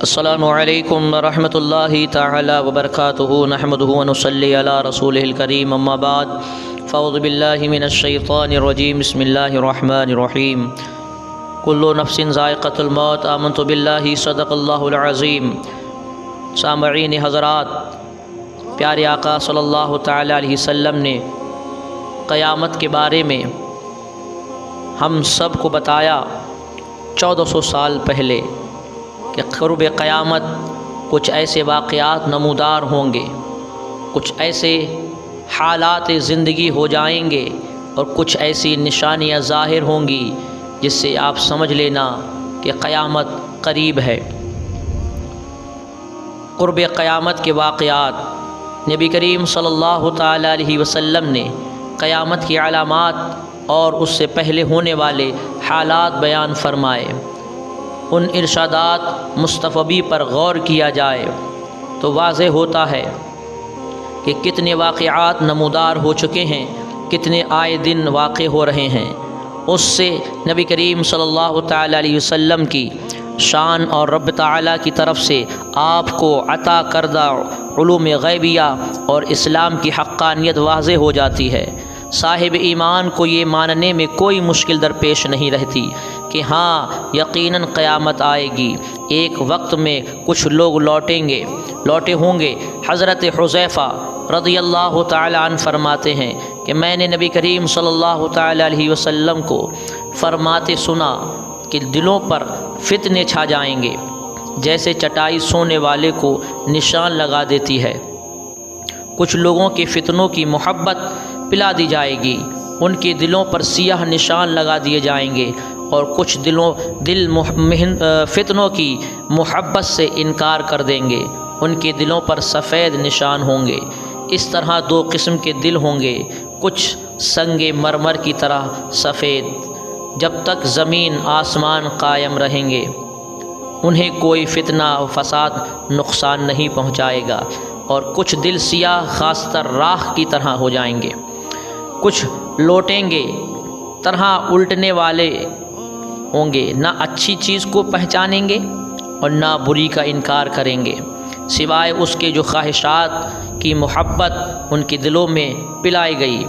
अस्सलामु अलैकुम वरहमतुल्लाहि तआला वबरकातुहू नहमदुहु व नुसल्ली अला रसूलिहिल करीम अम्मा बाद फ़अऊज़ु बिल्लाहि मिनश शैतानिर रजीम बिस्मिल्लाहिर रहमानिर रहीम कुल्लु नफ्सिन ज़ाइक़तुल मौत आमन्तु बिल्लाहि सदक़ल्लाहुल अज़ीम। सामईन हज़रात, प्यारे आका सल्लल्लाहु तआला अलैहि वसल्लम ने क़यामत के बारे में हम सब को बताया 1400 साल पहले कि क़ुर्ब क़यामत कुछ ऐसे वाक़यात नमूदार होंगे, कुछ ऐसे हालात ज़िंदगी हो जाएंगे और कुछ ऐसी निशानियाँ ज़ाहिर होंगी जिससे आप समझ लेना कि क़यामत करीब है। क़ुर्ब क़यामत के वाक़यात नबी करीम सल्लल्लाहु ताला अलैहि वसल्लम ने क़यामत की अलामात और उससे पहले होने वाले हालात बयान फरमाए। उन इरशादात मुस्तफ़बी पर गौर किया जाए तो वाज़ेह होता है कि कितने वाक़यात नमूदार हो चुके हैं, कितने आए दिन वाक़े हो रहे हैं। उससे नबी करीम सल्लल्लाहु ताला अलैहि वसल्लम की शान और रब ताला की तरफ से आपको अता करदा उलूम ग़ैबिया और इस्लाम की हक़्क़ानियत वाज़ेह हो जाती है। साहिब ईमान को ये मानने में कोई मुश्किल दरपेश नहीं रहती कि हाँ, यकीनन क़यामत आएगी। एक वक्त में कुछ लोग लौटे होंगे। हज़रत हुज़ैफ़ा रज़ियल्लाहु ताला अन्हु फरमाते हैं कि मैंने नबी करीम सल्लल्लाहु ताला अलैहि वसल्लम को फरमाते सुना कि दिलों पर फितने छा जाएंगे, जैसे चटाई सोने वाले को निशान लगा देती है। कुछ लोगों के फितनों की मोहब्बत पिला दी जाएगी, उनके दिलों पर सियाह निशान लगा दिए जाएंगे और कुछ फितनों की मोहब्बत से इनकार कर देंगे, उनके दिलों पर सफ़ेद निशान होंगे। इस तरह दो किस्म के दिल होंगे, कुछ संगे मरमर की तरह सफ़ेद, जब तक ज़मीन आसमान कायम रहेंगे उन्हें कोई फितना व फसाद नुकसान नहीं पहुँचाएगा। और कुछ दिल सियाह खासतर राख की तरह हो जाएंगे। कुछ लौटेंगे तरह उल्टने वाले होंगे, ना अच्छी चीज़ को पहचानेंगे और ना बुरी का इनकार करेंगे, सिवाय उसके जो ख्वाहिशात की मोहब्बत उनके दिलों में पिलाई गई।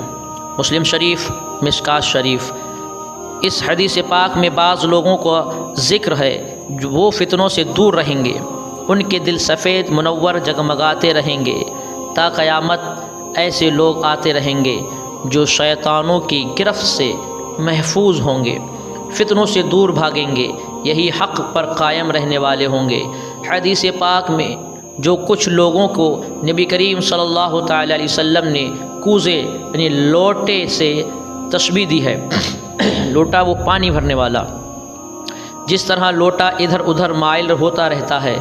मुस्लिम शरीफ, मिशकात शरीफ। इस हदीस पाक में बाज़ लोगों का ज़िक्र है जो वो फितनों से दूर रहेंगे, उनके दिल सफ़ेद मुनव्वर जगमगाते रहेंगे। ता क़यामत ऐसे लोग आते रहेंगे जो शैतानों की गिरफ्त से महफूज होंगे, फितनों से दूर भागेंगे, यही हक़ पर कायम रहने वाले होंगे। हदीस पाक में जो कुछ लोगों को नबी करीम सल्लल्लाहु ताला अलैहि वसल्लम ने कूज़े यानी लोटे से तशबीह दी है। लोटा वो पानी भरने वाला, जिस तरह लोटा इधर उधर माइल होता रहता है,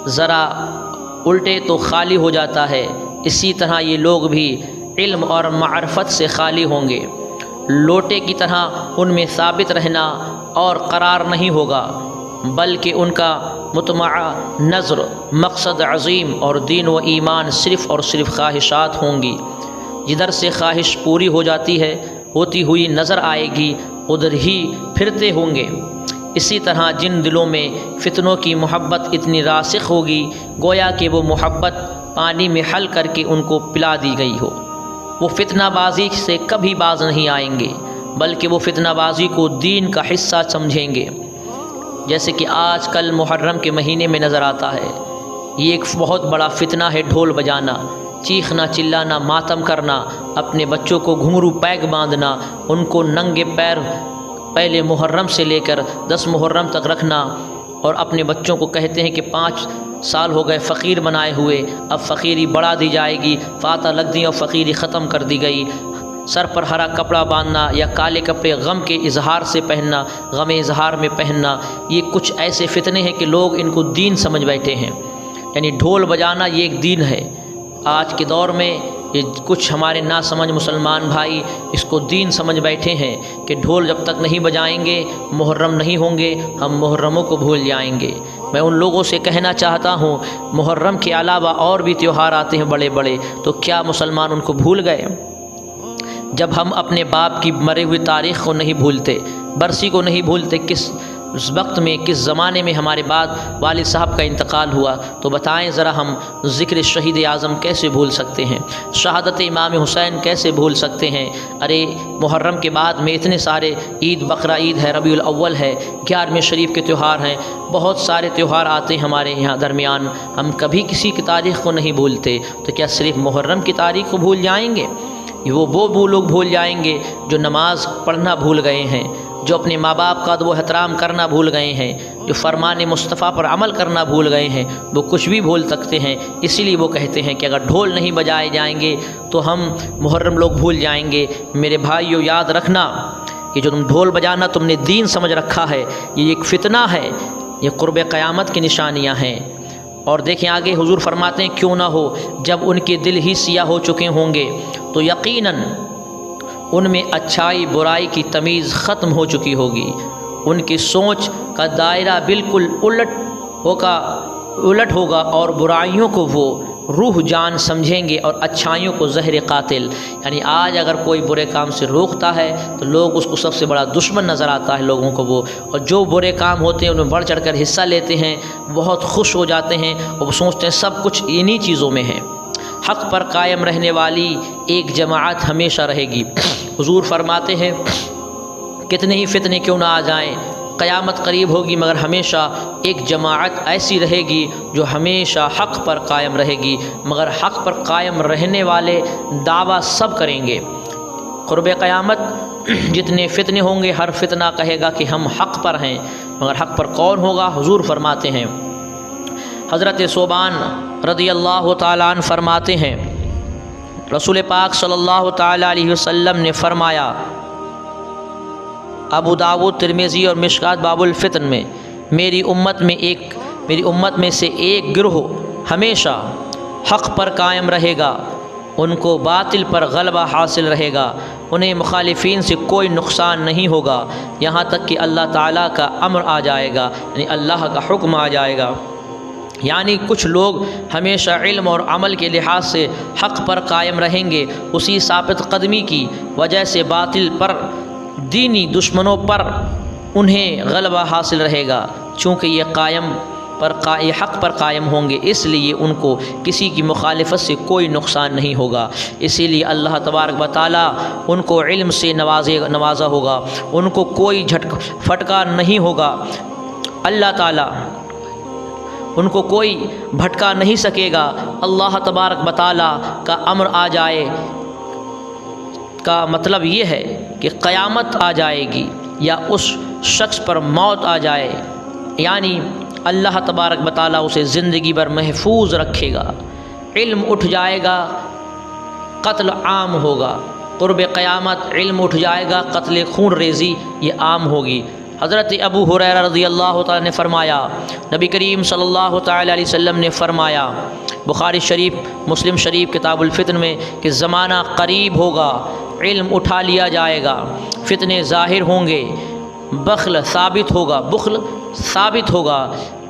ज़रा उल्टे तो खाली हो जाता है, इसी तरह ये लोग भी इल्म और मारफत से खाली होंगे। लोटे की तरह उनमें साबित रहना और करार नहीं होगा, बल्कि उनका मुतमा नज़र मकसद अज़ीम और दीन व ईमान सिर्फ़ और सिर्फ ख्वाहिशात होंगी। जिधर से ख्वाहिश पूरी हो जाती है होती हुई नज़र आएगी, उधर ही फिरते होंगे। इसी तरह जिन दिलों में फ़ितनों की मोहब्बत इतनी रासिख़ होगी, गोया कि वो मोहब्बत पानी में हल करके उनको पिला दी गई हो। वो फितनाबाजी से कभी बाज नहीं आएंगे, बल्कि वो फितनाबाजी को दीन का हिस्सा समझेंगे। जैसे कि आज कल मुहर्रम के महीने में नज़र आता है, ये एक बहुत बड़ा फितना है ढोल बजाना, चीखना चिल्लाना, मातम करना, अपने बच्चों को घुंघरू पैक बांधना, उनको नंगे पैर पहले मुहर्रम से लेकर 10 मुहर्रम तक रखना, और अपने बच्चों को कहते हैं कि 5 साल हो गए फ़कीर बनाए हुए, अब फ़कीरी बढ़ा दी जाएगी, फाता लग दी और फ़कीरी ख़त्म कर दी गई। सर पर हरा कपड़ा बांधना या काले कपड़े गम के इजहार से पहनना, गम इजहार में पहनना, ये कुछ ऐसे फितने हैं कि लोग इनको दीन समझ बैठे हैं। यानी ढोल बजाना ये एक दीन है। आज के दौर में ये कुछ हमारे ना समझ मुसलमान भाई इसको दीन समझ बैठे हैं कि ढोल जब तक नहीं बजाएंगे मुहर्रम नहीं होंगे, हम मुहर्रमों को भूल जाएंगे। मैं उन लोगों से कहना चाहता हूँ, मुहर्रम के अलावा और भी त्यौहार आते हैं बड़े बड़े, तो क्या मुसलमान उनको भूल गए? जब हम अपने बाप की मरे हुई तारीख़ को नहीं भूलते, बरसी को नहीं भूलते, किस उस वक्त में, किस ज़माने में हमारे बाद वालिद साहब का इंतकाल हुआ, तो बताएं ज़रा हम ज़िक्र शहीद आज़म कैसे भूल सकते हैं, शहादत इमाम हुसैन कैसे भूल सकते हैं। अरे मुहर्रम के बाद में इतने सारे ईद, बकरा ईद है, रबीउल अव्वल है, 11वें शरीफ के त्यौहार हैं, बहुत सारे त्यौहार आते हैं हमारे यहाँ दरमियान, हम कभी किसी की तारीख़ को नहीं भूलते। तो क्या सिर्फ मुहर्रम की तारीख़ को भूल जाएंगे? वो लोग भूल जाएंगे जो नमाज़ पढ़ना भूल गए हैं, जो अपने माँ बाप का अदब एहतराम करना भूल गए हैं, जो फरमान मुस्तफ़ा पर अमल करना भूल गए हैं, वो कुछ भी भूल सकते हैं। इसीलिए वो कहते हैं कि अगर ढोल नहीं बजाए जाएंगे तो हम मुहर्रम लोग भूल जाएंगे। मेरे भाइयों, याद रखना कि जो तुम ढोल बजाना तुमने दीन समझ रखा है, ये एक फ़ितना है, ये क़ुर्ब क़यामत की निशानियाँ हैं। और देखें आगे हुजूर फरमाते हैं, क्यों ना हो जब उनके दिल ही सियाह हो चुके होंगे तो यकीनन उनमें अच्छाई बुराई की तमीज़ ख़त्म हो चुकी होगी, उनकी सोच का दायरा बिल्कुल उलट होगा और बुराइयों को वो रूह जान समझेंगे और अच्छाइयों को ज़हर कातिल। यानी आज अगर कोई बुरे काम से रोकता है तो लोग उसको सबसे बड़ा दुश्मन नज़र आता है लोगों को वो, और जो बुरे काम होते हैं उनमें बढ़ चढ़ कर हिस्सा लेते हैं, बहुत खुश हो जाते हैं और वो सोचते हैं सब कुछ इन्हीं चीज़ों में है। हक़ पर कायम रहने वाली एक जमात हमेशा रहेगी। हुजूर फरमाते हैं, कितने ही फितने क्यों ना आ जाएं, क़यामत करीब होगी मगर हमेशा एक जमात ऐसी रहेगी जो हमेशा हक़ पर कायम रहेगी। मगर हक़ पर कायम रहने वाले दावा सब करेंगे। क़ुर्ब क़यामत जितने फितने होंगे, हर फितना कहेगा कि हम हक़ पर हैं, मगर हक़ पर कौन होगा? हुजूर फरमाते हैं, हज़रत सोबान रज़ियल्लाहु ताला अन्हु फरमाते हैं, रसूल पाक सल्लल्लाहु ताला अलैहि वसल्लम ने फरमाया, अबू दाऊद, तिरमिज़ी और मिशकात बाबुल फ़ितन में, मेरी उम्मत में से एक गिरोह हमेशा हक़ पर कायम रहेगा, उनको बातिल पर गलबा हासिल रहेगा, उन्हें मुखालिफिन से कोई नुकसान नहीं होगा, यहाँ तक कि अल्लाह ताला का अम्र आ जाएगा, यानी अल्लाह का हुक्म आ जाएगा। यानी कुछ लोग हमेशा इल्म और अमल के लिहाज से हक़ पर कायम रहेंगे, उसी साबित कदमी की वजह से बातिल पर, दीनी दुश्मनों पर उन्हें गलबा हासिल रहेगा। चूँकि ये हक़ पर कायम होंगे, इसलिए उनको किसी की मुखालिफत से कोई नुकसान नहीं होगा। इसीलिए अल्लाह तबारक व तआला उनको इल्म से नवाजा होगा, उनको कोई फटका नहीं होगा, अल्लाह ताला उनको कोई भटका नहीं सकेगा। अल्लाह तबारक व तआला का अम्र आ जाए का मतलब ये है कि क़यामत आ जाएगी या उस शख्स पर मौत आ जाए, यानी अल्लाह तबारक व तआला उसे ज़िंदगी भर महफूज रखेगा। इल्म उठ जाएगा, कत्ल आम होगा। क़ुर्ब क़यामत इल्म उठ जाएगा, कत्ल खून रेज़ी ये आम होगी। हज़रत अबू हुरैरा रज़ियल्लाहु ताला ने फ़रमाया, नबी करीम सल्लल्लाहु ताला अलैहि वसल्लम ने फ़रमाया, बुखारी शरीफ, मुस्लिम शरीफ, किताबुल फ़ितन में, कि ज़माना करीब होगा, इल्म उठा लिया जाएगा, फ़ितने ज़ाहिर होंगे, बुख्ल साबित होगा,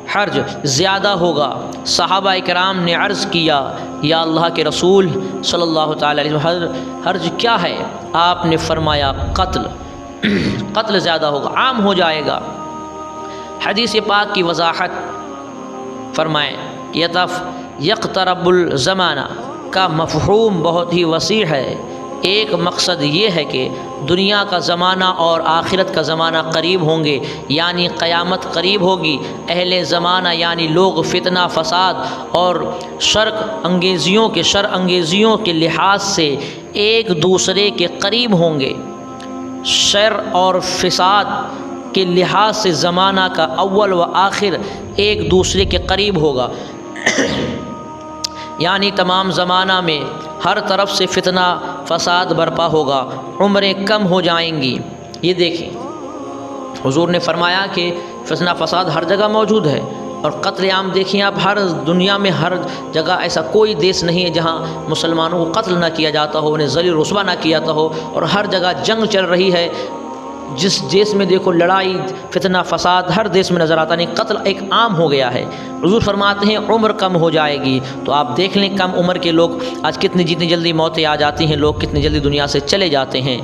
हर्ज ज़्यादा होगा। सहाबा इकराम ने अर्ज़ किया, या अल्लाह के रसूल सल्लल्लाहु ताला अलैहि वसल्लम, हर्ज क्या है? आपने फ़रमाया, कत्ल ज़्यादा होगा, आम हो जाएगा। हदीस पाक की वज़ाहत फ़रमाएँ कि यक़्तरबुल ज़माना का मफ़हूम बहुत ही वसी है। एक मकसद ये है कि दुनिया का ज़माना और आखिरत का ज़माना करीब होंगे, यानी क़यामत करीब होगी। अहले ज़माना यानी लोग फ़ितना, फ़साद और शर अंगेज़ियों के लिहाज से एक दूसरे के करीब होंगे। शर और फ़साद के लिहाज से ज़माना का अव्वल व आखिर एक दूसरे के करीब होगा। यानी तमाम ज़माना में हर तरफ से फ़ितना फ़साद बरपा होगा, उम्रें कम हो जाएंगी। ये देखें, हुजूर ने फरमाया कि फ़ितना फ़साद हर जगह मौजूद है, और कत्ल आम देखिए आप, हर दुनिया में हर जगह ऐसा कोई देश नहीं है जहाँ मुसलमानों को कत्ल ना किया जाता हो, उन्हें ज़लील रुस्वा ना किया जाता हो, और हर जगह जंग चल रही है। जिस देश में देखो लड़ाई, फितना, फसाद हर देश में नज़र आता, नहीं, कत्ल एक आम हो गया है। हुजूर फरमाते हैं उम्र कम हो जाएगी। तो आप देख लें कम उम्र के लोग आज जितनी जल्दी मौतें आ जाती हैं, लोग कितनी जल्दी दुनिया से चले जाते हैं।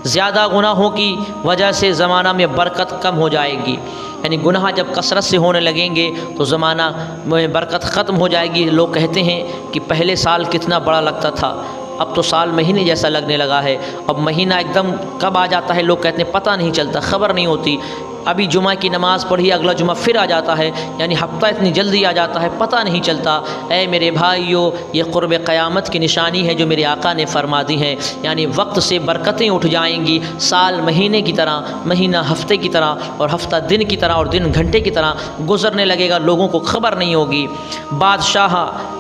ज़्यादा गुनाहों की वजह से ज़माना में बरकत कम हो जाएगी। यानी गुनाह जब कसरत से होने लगेंगे तो ज़माना में बरकत ख़त्म हो जाएगी। लोग कहते हैं कि पहले साल कितना बड़ा लगता था, अब तो साल महीने जैसा लगने लगा है। अब महीना एकदम कब आ जाता है लोग कहते हैं पता नहीं चलता, ख़बर नहीं होती। अभी जुमा की नमाज़ पढ़ी, अगला जुमा फिर आ जाता है, यानी हफ्ता इतनी जल्दी आ जाता है पता नहीं चलता। ऐ मेरे भाइयों, ये क़ुर्ब क़यामत की निशानी है जो मेरे आका ने फरमा दी है। यानी वक्त से बरकतें उठ जाएंगी, साल महीने की तरह, महीना हफ्ते की तरह, और हफ्ता दिन की तरह, और दिन घंटे की तरह गुजरने लगेगा, लोगों को ख़बर नहीं होगी।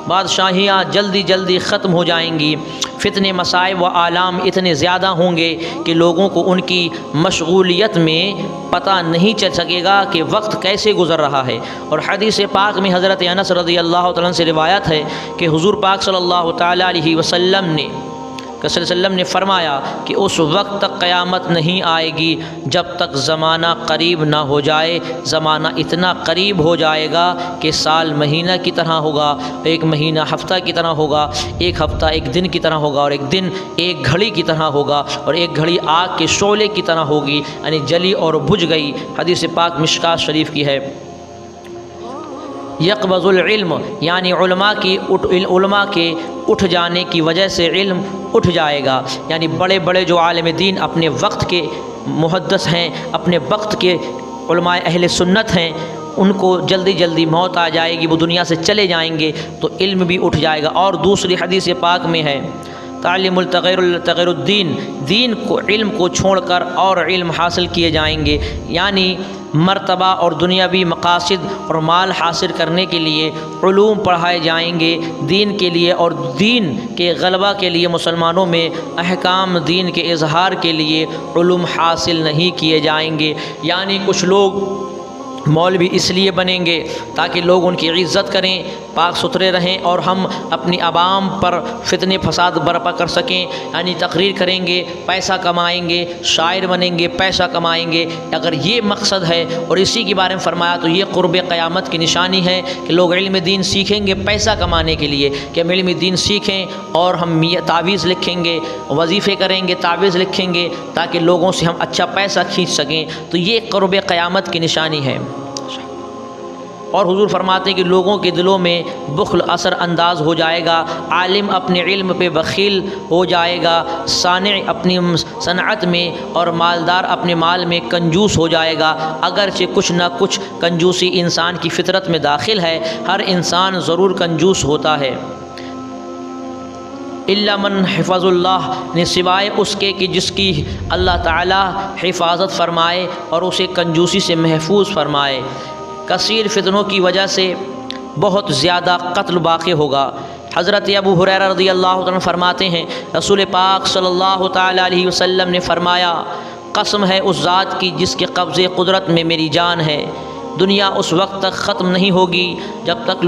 बादशाहियाँ जल्दी जल्दी ख़त्म हो जाएंगी। फितने मसाइब व आलाम इतने ज़्यादा होंगे कि लोगों को उनकी मशगूलियत में पता नहीं चल सकेगा कि वक्त कैसे गुज़र रहा है। और हदीस पाक में हज़रत अनस रज़ियल्लाहु तआला से रिवायत है कि हुज़ूर पाक सल्लल्लाहु तआला अलैहि वसल्लम ने फ़रमाया कि उस वक्त तक क़यामत नहीं आएगी जब तक ज़माना करीब ना हो जाए। ज़माना इतना करीब हो जाएगा कि साल महीना की तरह होगा, एक महीना हफ्ता की तरह होगा, एक हफ्ता एक दिन की तरह होगा, और एक दिन एक घड़ी की तरह होगा, और एक घड़ी आग के शोले की तरह होगी, यानी जली और बुझ गई। हदीस पाक मिशकात शरीफ की है। यक़बज़ुल इल्म, यानी उलमा के उठ जाने की वजह से इल्म उठ जाएगा। यानी बड़े बड़े जो आलिम दीन अपने वक्त के मुहद्दिस हैं, अपने वक्त के उलमाए अहले सुन्नत हैं, उनको जल्दी जल्दी मौत आ जाएगी, वो दुनिया से चले जाएंगे तो इल्म भी उठ जाएगा। और दूसरी हदीस पाक में है तालिमुल तग़य्युरुद्दीन, दीन को इल्म को छोड़कर और इल्म हासिल किए जाएंगे। यानी मर्तबा और दुनियावी मकासद और माल हासिल करने के लिए उलूम पढ़ाए जाएंगे दीन के लिए, और दीन के गलबा के लिए मुसलमानों में अहकाम दीन के इजहार के लिए उलूम हासिल नहीं किए जाएंगे। यानी कुछ लोग मौलवी इसलिए बनेंगे ताकि लोग उनकी इज़्ज़त करें, पाक सुथरे रहें, और हम अपनी आवाम पर फितने फसाद बर्पा कर सकें। यानी तकरीर करेंगे, पैसा कमाएंगे, शायर बनेंगे, पैसा कमाएंगे। अगर ये मकसद है और इसी के बारे में फ़रमाया तो ये क़ुर्ब क़यामत की निशानी है कि लोग इल्म दीन सीखेंगे पैसा कमाने के लिए, कि हम इल्म दीन सीखें और हम ये तावीज़ लिखेंगे, वजीफ़े करेंगे, तावीज़ लिखेंगे ताकि लोगों से हम अच्छा पैसा खींच सकें। तो ये क़ुर्ब क़यामत की निशानी है। और हुजूर फरमाते हैं कि लोगों के दिलों में बुख्ल असर अंदाज हो जाएगा, आलिम अपने इल्म पे बखील हो जाएगा, साने अपनी सनअत में और मालदार अपने माल में कंजूस हो जाएगा। अगरचे कुछ ना कुछ कंजूसी इंसान की फितरत में दाखिल है, हर इंसान ज़रूर कंजूस होता है। इल्ला मन हिफ़ाज़ुल्लाह, ने सिवाय उसके कि जिसकी अल्लाह ताला हिफाजत फ़रमाए और उसे कंजूसी से महफूज फ़रमाए। कसीर फितनों की वजह से बहुत ज़्यादा कत्ल वाक़ होगा। हज़रत अबू हुरैरा रज़ियल्लाहु अन्हु फरमाते हैं रसूल पाक सल्लल्लाहु तआला अलैहि वसल्लम ने फ़रमाया, कसम है उस ज़ात की जिसके कब्ज़े कुदरत में मेरी जान है, दुनिया उस वक्त तक ख़त्म नहीं होगी जब तक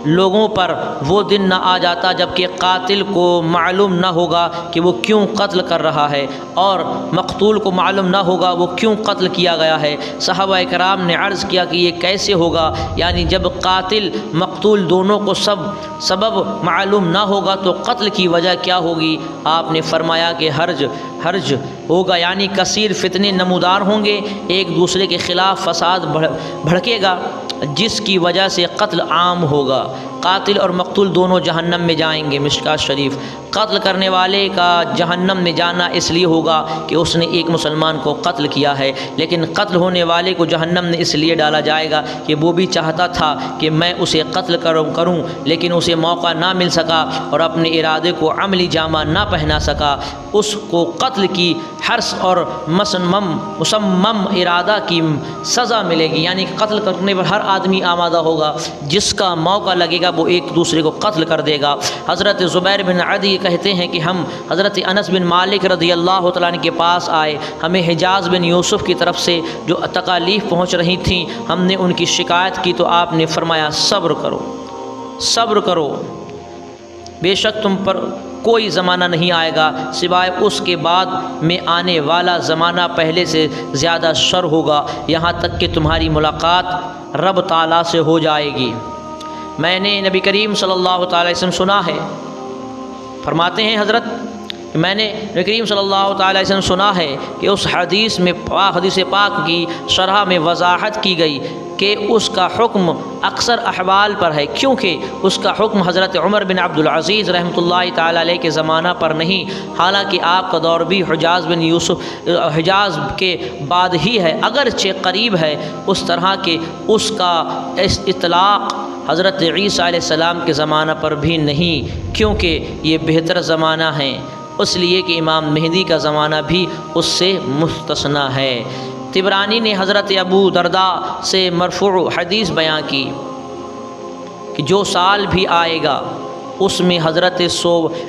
लोगों पर वो दिन ना आ जाता जबकि कातिल को मालूम ना होगा कि वो क्यों कत्ल कर रहा है, और मक़तूल को मालूम ना होगा वो क्यों कत्ल किया गया है। सहाबा इकराम ने अर्ज़ किया कि ये कैसे होगा, यानी जब कातिल मक़तूल दोनों को सबब मालूम ना होगा तो कत्ल की वजह क्या होगी। आपने फरमाया कि हर्ज होगा, यानी कसीर फितने नमूदार होंगे, एक दूसरे के ख़िलाफ़ फसाद भड़केगा जिसकी वजह से कत्ल आम होगा। कातिल और मक़तूल दोनों जहन्नम में जाएंगे। मिशकात शरीफ, कत्ल करने वाले का जहन्नम में जाना इसलिए होगा कि उसने एक मुसलमान को कत्ल किया है, लेकिन कत्ल होने वाले को जहन्नम में इसलिए डाला जाएगा कि वो भी चाहता था कि मैं उसे कत्ल करूं लेकिन उसे मौका ना मिल सका और अपने इरादे को अमली जामा ना पहना सका। उसको कत्ल की हर्स और मुसम्मम इरादा की सज़ा मिलेगी, यानी कत्ल करने पर हर आदमी आमादा होगा, जिसका मौका लगेगा वो एक दूसरे को कत्ल कर देगा। हज़रत ज़ुबैर बिन अदी कहते हैं कि हम हज़रत अनस बिन मालिक रज़ियल्लाहु तआला अन्हु के पास आए, हमें हिजाज़ बिन यूसुफ़ की तरफ से जो तकालीफ़ पहुँच रही थी, हमने उनकी शिकायत की तो आपने फ़रमाया सब्र करो, बेशक तुम पर कोई ज़माना नहीं आएगा सिवाय उसके बाद में आने वाला ज़माना पहले से ज़्यादा शर होगा, यहाँ तक कि तुम्हारी मुलाकात रब ताला से हो जाएगी। मैंने नबी करीम सल्लल्लाहु अलैहि वसल्लम सुना है, फरमाते हैं हज़रत मैंने नबी करीम सल्लल्लाहु अलैहि वसल्लम सुना है कि उस हदीस पाक की शरह में वजाहत की गई कि उसका हुक्म अक्सर अहवाल पर है, क्योंकि उसका हुक्म हज़रत उमर बिन अब्दुल अज़ीज़ रहमतुल्लाहि ताला अलैह के ज़माना पर नहीं, हालांकि आपका दौर भी हिजाज़ बिन यूसुफ हिजाज़ के बाद ही है, अगरचे करीब है, उस तरह के उसका इतलाक़ हज़रत ईसा अलैहिस्सलाम के ज़माना पर भी नहीं, क्योंकि ये बेहतर ज़माना है, इसलिए कि इमाम मेहदी का ज़माना भी उससे मुस्तस्ना है। तिबरानी ने हज़रत अबू दरदा से मरफू हदीस बयां की कि जो साल भी आएगा उसमें हज़रत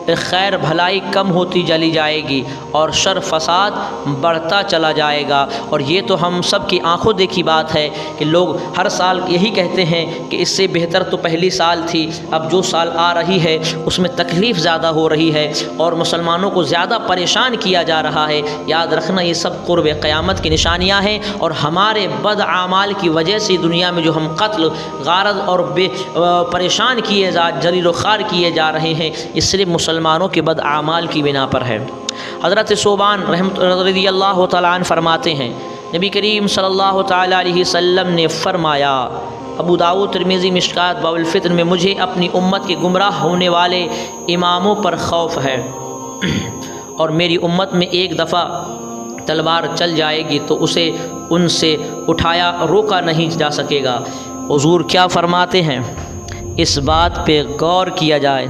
खैर भलाई कम होती चली जाएगी और शर फसाद बढ़ता चला जाएगा। और ये तो हम सब की आंखों देखी बात है कि लोग हर साल यही कहते हैं कि इससे बेहतर तो पहली साल थी, अब जो साल आ रही है उसमें तकलीफ़ ज़्यादा हो रही है और मुसलमानों को ज़्यादा परेशान किया जा रहा है। याद रखना ये सब क़ुर्ब क़यामत की निशानियाँ हैं और हमारे बद आमाल की वजह से दुनिया में जो हम कत्ल गारत और परेशान किए जलील ख़ार किए जा रहे हैं, ये सिर्फ मुसलमानों के बद आमाल की बिना पर है। हज़रत सोबान रज़ियल्लाहु तआला अन्हु फरमाते हैं नबी करीम सल्लल्लाहु तआला अलैहि वसल्लम ने फरमाया, अबू दाऊद तिरमिज़ी मिशकात बाबुल फित्र में, मुझे अपनी उम्मत के गुमराह होने वाले इमामों पर खौफ है और मेरी उम्मत में एक दफ़ा तलवार चल जाएगी तो उसे उनसे उठाया रोका नहीं जा सकेगा। हुज़ूर क्या फरमाते हैं, इस बात पे गौर किया जाए,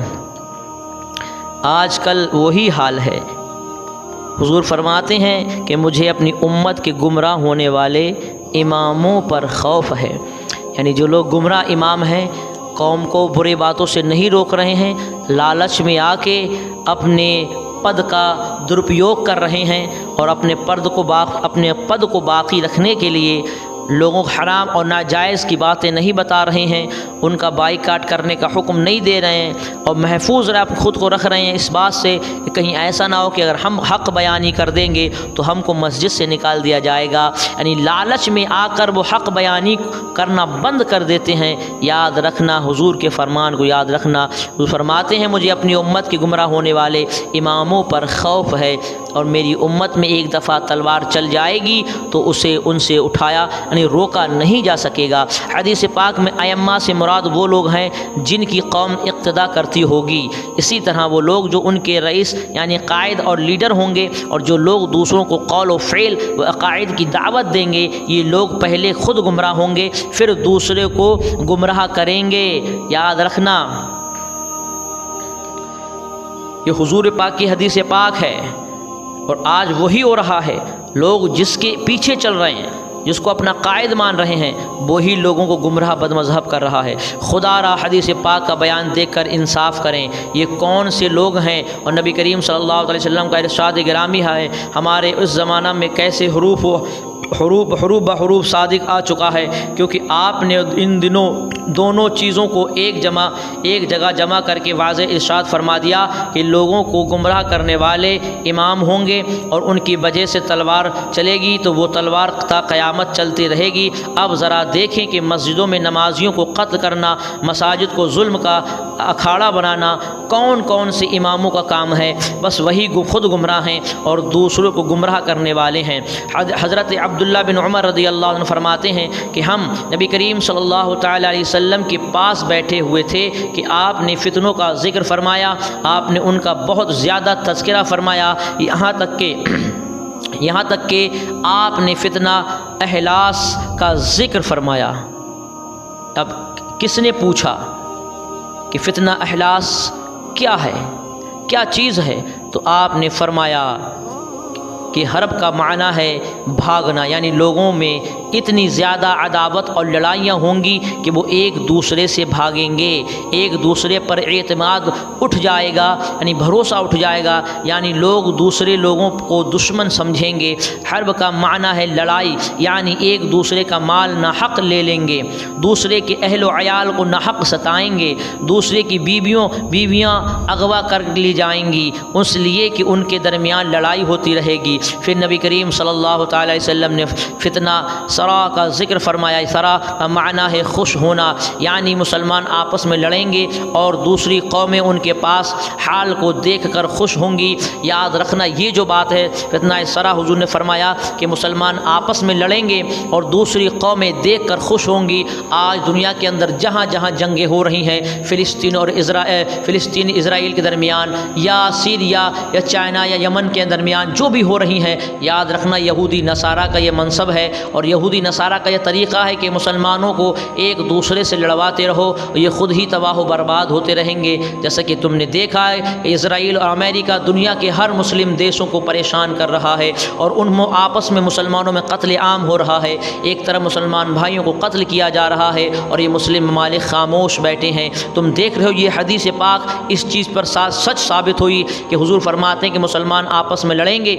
आजकल वही हाल है। हुज़ूर फरमाते हैं कि मुझे अपनी उम्मत के गुमराह होने वाले इमामों पर खौफ है, यानी जो लोग गुमराह इमाम हैं, कौम को बुरे बातों से नहीं रोक रहे हैं, लालच में आके अपने पद का दुरुपयोग कर रहे हैं और अपने पद को बाकी रखने के लिए लोगों को हराम और नाजायज़ की बातें नहीं बता रहे हैं, उनका बाइकाट करने का हुक्म नहीं दे रहे हैं और महफूज ख़ुद को रख रहे हैं इस बात से कि कहीं ऐसा ना हो कि अगर हम हक़ बयानी कर देंगे तो हमको मस्जिद से निकाल दिया जाएगा। यानी लालच में आकर वो हक़ बयानी करना बंद कर देते हैं। याद रखना, हुजूर के फरमान को याद रखना। वो फरमाते हैं मुझे अपनी उम्मत के गुमराह होने वाले इमामों पर खौफ है और मेरी उम्मत में एक दफ़ा तलवार चल जाएगी तो उनसे उठाया यानी रोका नहीं जा सकेगा। हदीस पाक में अयम्मा से मुराद वो लोग हैं जिनकी कौम इक्तदा करती होगी, इसी तरह वो लोग जो उनके रईस यानी कायद और लीडर होंगे और जो लोग दूसरों को कौल व फ़ेल व अक़ाइद की दावत देंगे, ये लोग पहले ख़ुद गुमराह होंगे फिर दूसरे को गुमराह करेंगे। याद रखना, ये हुजूर पाक की हदीस पाक है और आज वही हो रहा है। लोग जिसके पीछे चल रहे हैं, जिसको अपना कायद मान रहे हैं, वही लोगों को गुमराह बदमज़हब कर रहा है। खुदा रा हदीस पाक का बयान देखकर इंसाफ करें, ये कौन से लोग हैं। और नबी करीम सल्लल्लाहु अलैहि वसल्लम का इरशाद गिरामी है, हमारे उस ज़माना में कैसे हरूफ सादिक आ चुका है, क्योंकि आपने इन दिनों दोनों चीज़ों को एक जगह जमा करके वाज़ेह इरशाद फरमा दिया कि लोगों को गुमराह करने वाले इमाम होंगे और उनकी वजह से तलवार चलेगी तो वो तलवार ता क़यामत चलती रहेगी। अब ज़रा देखें कि मस्जिदों में नमाजियों को कत्ल करना, मसाजिद को जुल्म का अखाड़ा बनाना कौन कौन से इमामों का काम है। बस वही खुद गुमराह हैं और दूसरों को गुमराह करने वाले हैं। हज़रत अब्दुल्ला बिन उमर रज़ियल्लाहु अन्हु फरमाते हैं कि हम नबी करीम सल्लल्लाहु तआला अलैहि वसल्लम के पास बैठे हुए थे कि आपने फितनों का ज़िक्र फरमाया, आपने उनका बहुत ज़्यादा तज़किरा फरमाया, यहाँ तक कि आपने फितना अहलास का ज़िक्र फरमाया। अब किसने पूछा कि फितना अहलास क्या है, क्या चीज़ है, तो आपने फरमाया कि हरब का माना है भागना, यानी लोगों में इतनी ज़्यादा अदावत और लड़ाइयाँ होंगी कि वो एक दूसरे से भागेंगे, एक दूसरे पर एतमाद उठ जाएगा, यानी भरोसा उठ जाएगा, यानी लोग दूसरे लोगों को दुश्मन समझेंगे। हर्ब का माना है लड़ाई, यानी एक दूसरे का माल नाहक ले लेंगे, दूसरे के अहल अयाल को नाहक सताएंगे, दूसरे की बीवियाँ अगवा कर ली जाएंगी, इसलिए कि उनके दरमियान लड़ाई होती रहेगी। फिर नबी करीम सल्लल्लाहु अलैहि वसल्लम ने फितना सरा का ज़िक्र फरमाया। सरा का माना है खुश होना, यानी मुसलमान आपस में लड़ेंगे और दूसरी कौमें उनके पास हाल को देख कर खुश होंगी। याद रखना ये जो बात है, फितना सरा हुजूर ने फरमाया कि मुसलमान आपस में लड़ेंगे और दूसरी कौमें देख कर खुश होंगी। आज दुनिया के अंदर जहाँ जहाँ जंगें हो रही हैं, फ़िलिस्तीन इसराइल के दरमियान, या सीरिया या चाइना या यमन के दरमियान जो भी हो रही हैं, याद रखना यहूदी नसारा का ये मनसब है और यहूदी नसारा का ये तरीक़ा है कि मुसलमानों को एक दूसरे से लड़वाते रहो, ये ख़ुद ही तबाह बर्बाद होते रहेंगे। जैसा कि तुमने देखा है इसराइल और अमेरिका दुनिया के हर मुस्लिम देशों को परेशान कर रहा है और उन आपस में मुसलमानों में कत्ल आम हो रहा है। एक तरफ मुसलमान भाइयों को कत्ल किया जा रहा है और ये मुस्लिम ममालिक खामोश बैठे हैं। तुम देख रहे हो ये हदीस पाक इस चीज़ पर सच साबित हुई कि हुजूर फरमाते हैं कि मुसलमान आपस में लड़ेंगे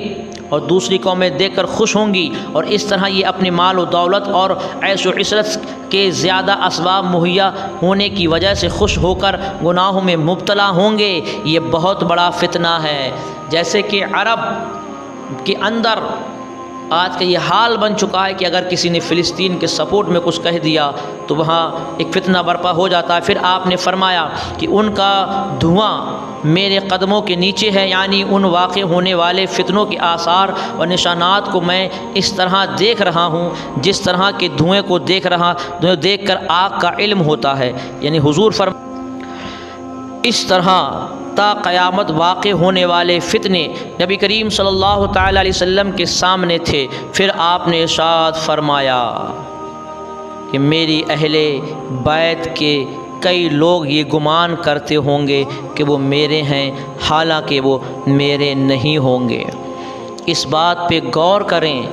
और दूसरी कौमें देखकर खुश होंगी और इस तरह ये अपने माल और दौलत और ऐश व इशरत के ज़्यादा असबाब मुहैया होने की वजह से खुश होकर गुनाहों में मुब्तला होंगे। ये बहुत बड़ा फितना है। जैसे कि अरब के अंदर आज का ये हाल बन चुका है कि अगर किसी ने फ़िलिस्तीन के सपोर्ट में कुछ कह दिया तो वहाँ एक फ़ितना बर्पा हो जाता है। फिर आपने फरमाया कि उनका धुआं मेरे कदमों के नीचे है, यानी उन वाक़ होने वाले फ़ितनों के आसार व निशानात को मैं इस तरह देख रहा हूँ जिस तरह के धुएँ को देख कर आग का इल्म होता है। यानी हुजूर फरमा इस तरह ता क़यामत वाक़ होने वाले फ़ितने नबी करीम सल्लल्लाहु तआला अलैहि वसल्लम के सामने थे। फिर आपने इरशाद फरमाया कि मेरी अहले बैत के कई लोग ये गुमान करते होंगे कि वो मेरे हैं, हालांकि वो मेरे नहीं होंगे। इस बात पे गौर करें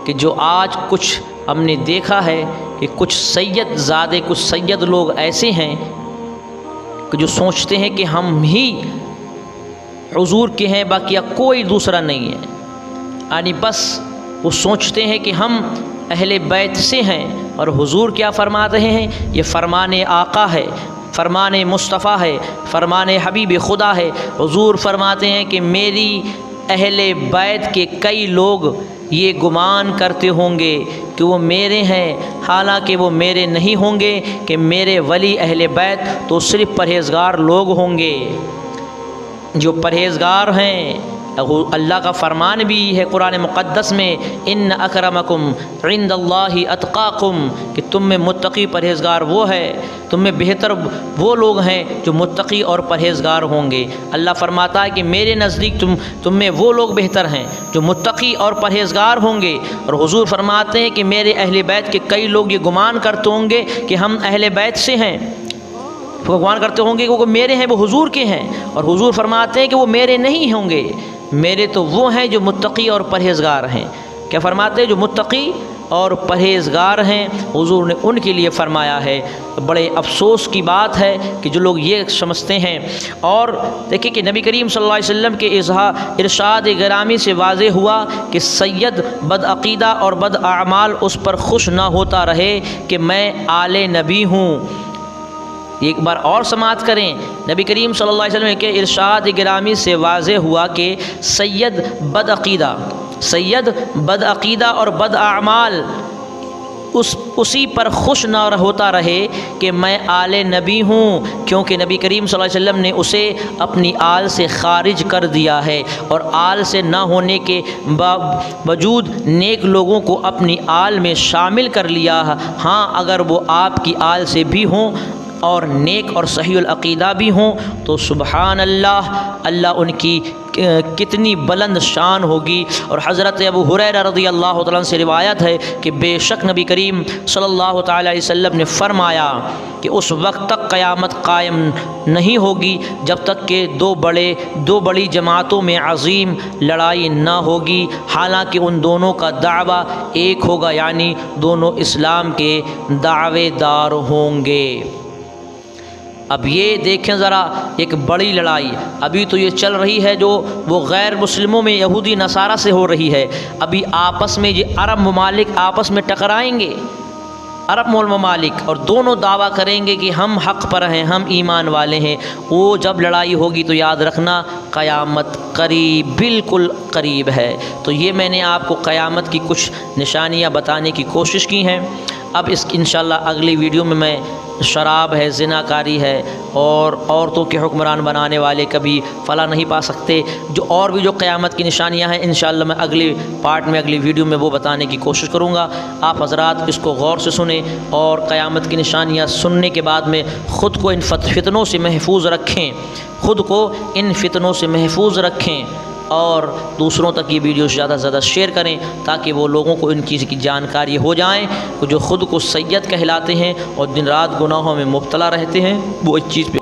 कि जो आज कुछ हमने देखा है कि कुछ सैयद ज़ादे, कुछ सैयद लोग ऐसे हैं कि जो सोचते हैं कि हम ही हुजूर के हैं, बाकी कोई दूसरा नहीं है। यानी बस वो सोचते हैं कि हम अहले बैत से हैं और हुजूर क्या फरमा रहे हैं, ये फरमान आका है, फरमान मुस्तफ़ा है, फरमान हबीब खुदा है। हुजूर फरमाते हैं कि मेरी अहले बैत के कई लोग ये गुमान करते होंगे कि वो मेरे हैं, हालांकि वो मेरे नहीं होंगे, कि मेरे वली अहले बैत तो सिर्फ़ परहेज़गार लोग होंगे। जो परहेज़गार हैं, अल्लाह का फरमान भी है कुरान मुक़द्दस में, इन्न अकरमकुम इंदल्लाहि अतक़ाकुम, कि तुम में मुत्तक़ी परहेज़गार वो है, तुम में बेहतर वो लोग हैं जो मुत्तक़ी और परहेज़गार होंगे। अल्लाह फरमाता है कि मेरे नज़दीक तुम में वो लोग बेहतर हैं जो मुत्तक़ी और परहेज़गार होंगे। और हुजूर फरमाते हैं कि मेरे अहले बैत के कई लोग ये गुमान करते होंगे कि हम अहले बैत से हैं, गुमान करते होंगे कि वो मेरे हैं, वो हुजूर के हैं। और हुजूर फरमाते हैं कि वो मेरे नहीं होंगे, मेरे तो वो हैं जो मुत्तक़ी और परहेज़गार हैं। क्या फरमाते हैं? जो मुत्तक़ी और परहेज़गार हैं, हुजूर ने उनके लिए फ़रमाया है। बड़े अफसोस की बात है कि जो लोग ये समझते हैं। और देखिए कि नबी करीम सल्लल्लाहु अलैहि वसल्लम के इरशाद गिरामी से वाज़े हुआ कि सैयद बदअक़ीदा और बदअमाल उस पर खुश ना होता रहे कि मैं आले नबी हूँ। एक बार और समाअत करें, नबी करीम सल्लल्लाहु अलैहि वसल्लम के इरशाद गिरामी से वाज़े हुआ कि सैयद बदअक़ीदा और बदअमाल उसी पर खुश ना होता रहे कि मैं आले नबी हूँ, क्योंकि नबी करीम सल्लल्लाहु अलैहि वसल्लम ने उसे अपनी आल से ख़ारिज कर दिया है। और आल से ना होने के बावजूद नेक लोगों को अपनी आल में शामिल कर लिया। हाँ, अगर वो आपकी आल से भी हों और नेक और सहीउल अक़ीदा भी हों तो सुबहान अल्लाह, अल्लाह उनकी कितनी बुलंद शान होगी। और हज़रत अबू हुरैरा रज़ियल्लाहु तआला से रिवायत है कि बेशक नबी करीम सल्लल्लाहु तआला अलैहि वसल्लम ने फ़रमाया कि उस वक्त तक क़यामत कायम नहीं होगी जब तक कि दो बड़ी जमातों में अज़ीम लड़ाई ना होगी, हालांकि उन दोनों का दावा एक होगा, यानी दोनों इस्लाम के दावेदार होंगे। अब ये देखें ज़रा, एक बड़ी लड़ाई अभी तो ये चल रही है जो वो गैर मुस्लिमों में यहूदी नसारा से हो रही है। अभी आपस में ये अरब ममालिक आपस में टकराएंगे, अरब ममालिक और दोनों दावा करेंगे कि हम हक़ पर हैं, हम ईमान वाले हैं। वो जब लड़ाई होगी तो याद रखना क़यामत करीब, बिल्कुल करीब है। तो ये मैंने आपको क़यामत की कुछ निशानियाँ बताने की कोशिश की हैं। अब इस इंशाअल्लाह अगली वीडियो में मैं शराब है, ज़िनाकारी है और औरतों के हुक्मरान बनाने वाले कभी फला नहीं पा सकते, जो और भी जो क़यामत की निशानियां हैं इंशाअल्लाह मैं अगले पार्ट में, अगली वीडियो में वो बताने की कोशिश करूँगा। आप हज़रात इसको गौर से सुने और क़यामत की निशानियां सुनने के बाद में ख़ुद को इन फितनों से महफूज रखें, ख़ुद को इन फितनों से महफूज रखें और दूसरों तक ये वीडियो ज़्यादा से ज़्यादा शेयर करें ताकि वो लोगों को इन चीज़ की जानकारी हो जाए। जो ख़ुद को सैयद कहलाते हैं और दिन रात गुनाहों में मुब्तला रहते हैं, वो इस चीज़ पे